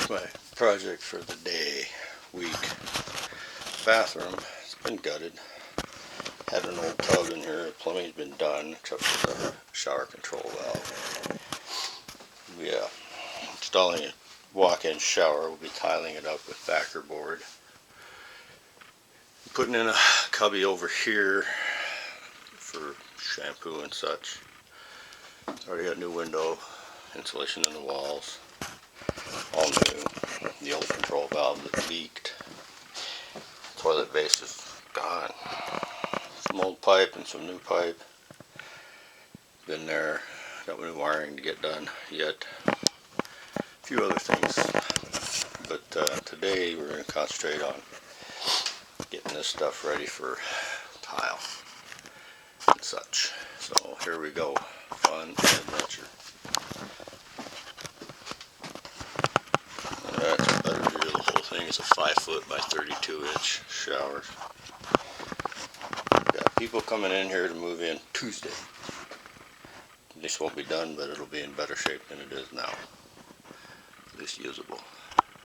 Here's my project for the day, week. Bathroom, it's been gutted. Had an old tub in here, plumbing's been done, except for the shower control valve. Yeah, installing a walk-in shower, we'll be tiling it up with backer board. Putting in a cubby over here for shampoo and such. Already got a new window, insulation in the walls, all new. The old control valve that leaked. Toilet base is gone. Some old pipe and some new pipe. Been there. Got new wiring to get done yet. A few other things. But today we're going to concentrate on getting this stuff ready for tile and such. So here we go. Fun adventure. That's a better view of the whole thing. It's a 5-foot by 32-inch shower. Got people coming in here to move in Tuesday. This won't be done, but it'll be in better shape than it is now. At least usable.